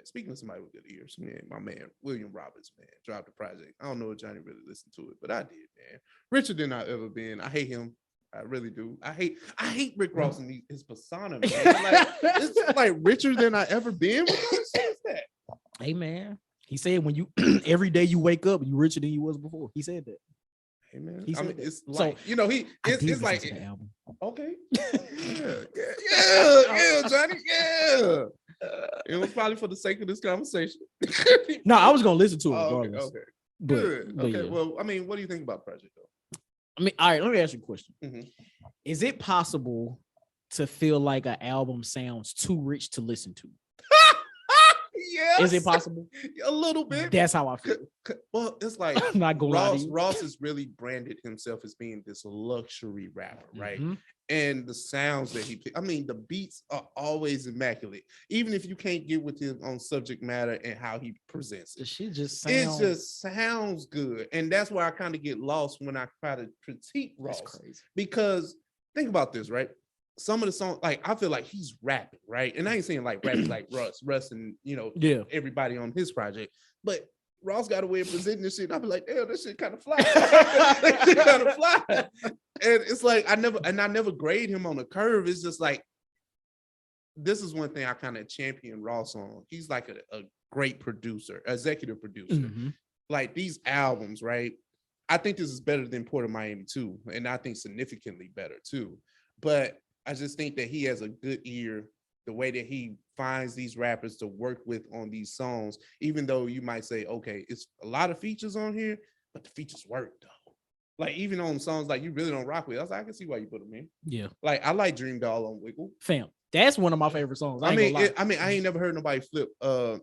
speaking of somebody with good ears, man, my man William Roberts, man, dropped a project. I don't know if Johnny really listened to it, but I did, man. Richer than I ever been. I hate him. I really do. I hate Rick Ross and his persona, man. Like it's like richer than I ever been. What kind of shit is that? Hey man, he said when you every day you wake up, you richer than you was before. He said that. Hey man, He said it's that. like, So, you know, it's like the album. okay, yeah, Johnny, yeah. It was probably for the sake of this conversation. No, I was gonna listen to it Oh, regardless. okay. But, Good. but Okay. yeah. Well, I mean, what do you think about the project though? I mean, all right, let me ask you a question. Mm-hmm. Is it possible to feel like an album sounds too rich to listen to? Yes. Is it possible? A little bit. That's how I feel. Well, it's like I'm not gonna lie to you. Ross has really branded himself as being this luxury rapper, right? Mhm. And the sounds that he I mean, the beats are always immaculate, even if you can't get with him on subject matter and how he presents The it. shit just It sounds. just sounds good. And that's why I kind of get lost when I try to critique Ross. That's crazy. Because think about this, right? Some of the songs, like I feel like he's rapping, right? And I ain't saying like rapping like Russ and you know, Yeah. everybody on his project, but Ross got a way of presenting this shit. I'll be like, damn, this shit kind of fly. That shit kind of fly. And it's like I never grade him on a curve. It's just like this is one thing I kind of champion Ross on. He's like a great producer, executive producer. Mhm. Like these albums, right? I think this is better than Port of Miami too, and I think significantly better too. But I just think that he has a good ear, the way that he finds these rappers to work with on these songs, even though you might say, okay, it's a lot of features on here, but the features work though. Like even on songs like you really don't rock with, I was like, I can see why you put them in. Yeah. Like I like Dreamdoll on Wiggle. Fam, that's one of my favorite songs. I I ain't never heard nobody flip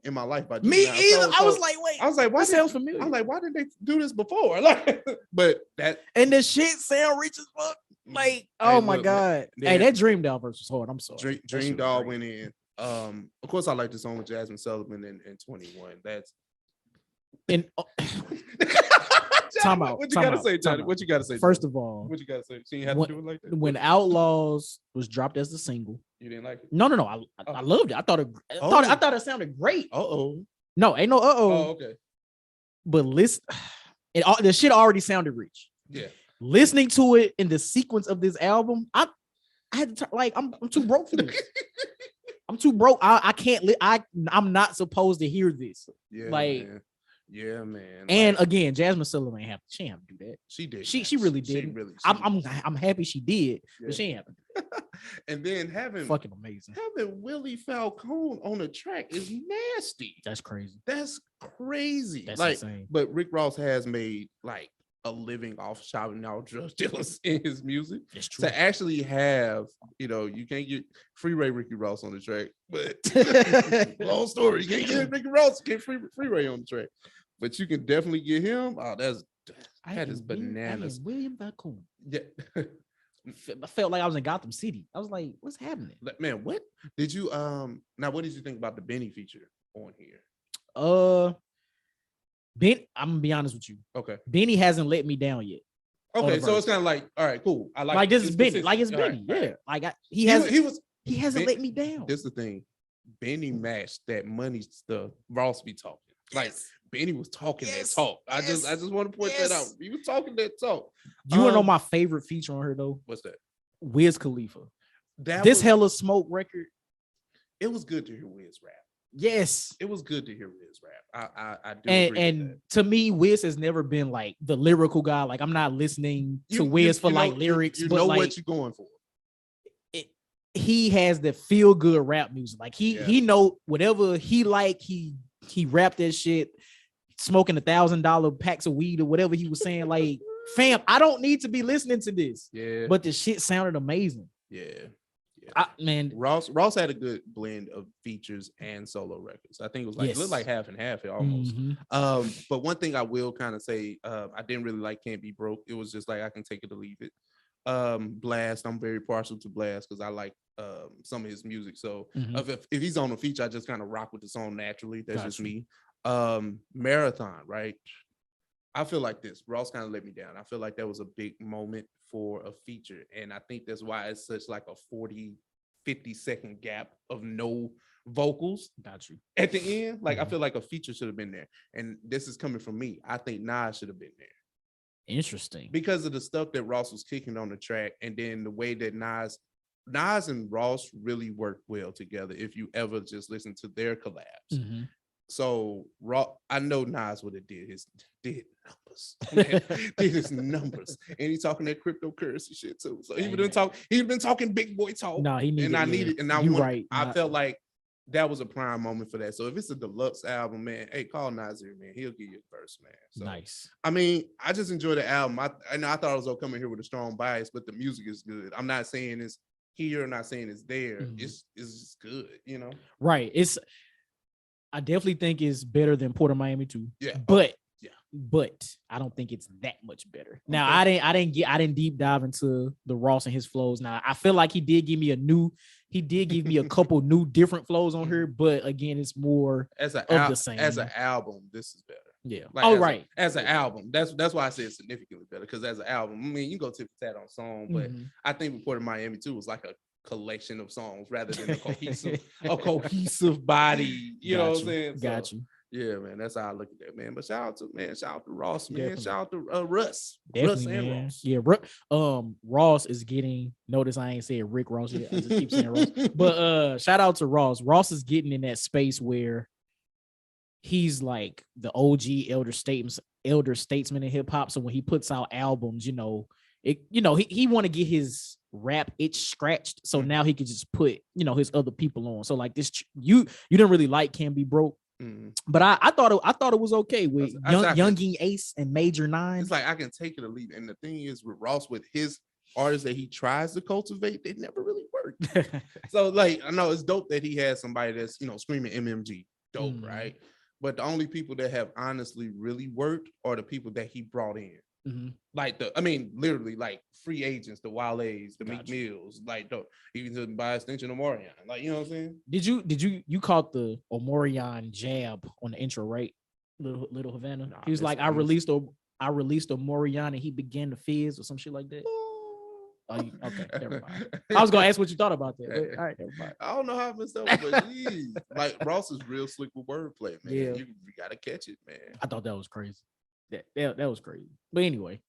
in my life by Me Dreamdoll. either. I was like, wait. I was like, why that sounds familiar. I was like, why did they do this before? Like, but that and the shit sound rich as fuck. Like, oh my god. Hey, that Dreamdoll verse was hard. I'm sorry. Dreamdoll went in. Of course, I like the song with Jasmine Sullivan in 21. That's and time out. What you gotta say, Johnny? What you gotta say? First of all, what you gotta say? She ain't have to do it like that. When Outlaws was dropped as the single, you didn't like it? No. I loved it. I thought it sounded great. No, ain't no Oh, okay. But the shit already sounded rich. Yeah. Listening to it in the sequence of this album, I had to I'm too broke for this. I'm too broke. I can't. I'm not supposed to hear this. Yeah, like, man. Yeah, man. And like, again, Jasmine Sullivan she ain't have to do that. She did. She really did. I'm happy she did, but she ain't have to do that. And then having fucking amazing. Having Willie Falcone on a track is nasty. That's crazy. That's crazy. That's like, insane. But Rick Ross has made like a living off shouting out drug dealers in his music. It's true. To actually have, you can't get Freeway Ricky Ross on the track, but long story. You can't get Ricky Ross, get Freeway on the track, but you can definitely get him. Oh, that is bananas. William Falcone. Yeah. I felt like I was in Gotham City. I was like, what's happening? Man, what did you now what did you think about the Benny feature on here? I'm gonna be honest with you. Okay. Benny hasn't let me down yet. Okay, so it's kind of like, all right, cool. I like this is Benny. Like it's Benny. Right. Yeah. Like he hasn't let me down. This is the thing. Benny matched that money stuff. Ross be talking. Like Benny was talking that talk. I just want to point that out. He was talking that talk. You wanna know my favorite feature on her though? What's that? Wiz Khalifa. This Hella Smoke record. It was good to hear Wiz rap. Yes, it was good to hear Wiz rap. I do agree with that. To me, Wiz has never been like the lyrical guy. Like I'm not listening to Wiz for like lyrics. You know what you're going for. He has the feel good rap music. Like he know whatever he like. He rapped that shit, smoking $1,000 packs of weed or whatever he was saying. Like, fam, I don't need to be listening to this. Yeah, but the shit sounded amazing. Yeah. Man, Ross had a good blend of features and solo records. I think it was like it looked like half and half almost. Mm-hmm. But one thing I will kind of say, I didn't really like Can't Be Broke. It was just like I can take it or leave it. Blast, I'm very partial to Blast because I like some of his music. So if he's on a feature, I just kind of rock with the song naturally. That's just me. Marathon, right? I feel like this. Ross kind of let me down. I feel like that was a big moment for a feature. And I think that's why it's such like a 40-50 second gap of no vocals. Got you. At the end, like I feel like a feature should have been there. And this is coming from me. I think Nas should have been there. Interesting. Because of the stuff that Ross was kicking on the track, and then the way that Nas and Ross really worked well together. If you ever just listen to their collabs. So I know Nas would have did numbers. Did his numbers. And he's talking that cryptocurrency shit too. So he's been talking big boy talk. No, he needed, I felt like that was a prime moment for that. So if it's a deluxe album, man, hey, call Nasir, man. He'll give you a verse, man. So, nice. I mean, I just enjoy the album. I thought I was gonna come in here with a strong bias, but the music is good. I'm not saying it's here, I'm not saying it's there. It's just good, you know. Right. I definitely think it's better than Port of Miami too. Yeah. But I don't think it's that much better. Now, I didn't deep dive into the Ross and his flows. Now, I feel like he did give me a couple new different flows on here, but again, it's more the same. As an album, this is better. Yeah. Like as an album, that's why I say it's significantly better, because as an album, I mean, you go tip for tat on song, but I think Port of Miami too was like a collection of songs rather than a cohesive body. You know what I'm saying? Got you. Yeah, man, that's how I look at that, man. But shout out to Ross, man. Definitely. Shout out to Russ. Definitely, Russ and man. Ross. Yeah, Ross is getting, notice I ain't saying Rick Ross yet. I just keep saying Ross. But shout out to Ross. Ross is getting in that space where he's like the OG elder statesman in hip hop. So when he puts out albums, he want to get his rap itch scratched. So now he can just put, his other people on. So like this, you didn't really like Can Be Broke. But I thought it was okay with Youngin Ace and Major 9. It's like I can take it or leave it. And the thing is with Ross, with his artists that he tries to cultivate, they never really work. So like I know it's dope that he has somebody that's screaming MMG, dope, right? But the only people that have honestly really worked are the people that he brought in. Like literally like free agents, the Wale's, the Meek Mills, like even by extension Omarion. Like, you know what I'm saying? Did you caught the Omarion jab on the intro, right? Little Havana. He was like, I released Omarion and he began to fizz or some shit like that. Okay, never mind. I was gonna ask what you thought about that. But, all right, never mind. I don't know how I messed up, but geez, like Ross is real slick with wordplay, man. Yeah. You gotta catch it, man. I thought that was crazy. That was crazy. But anyway,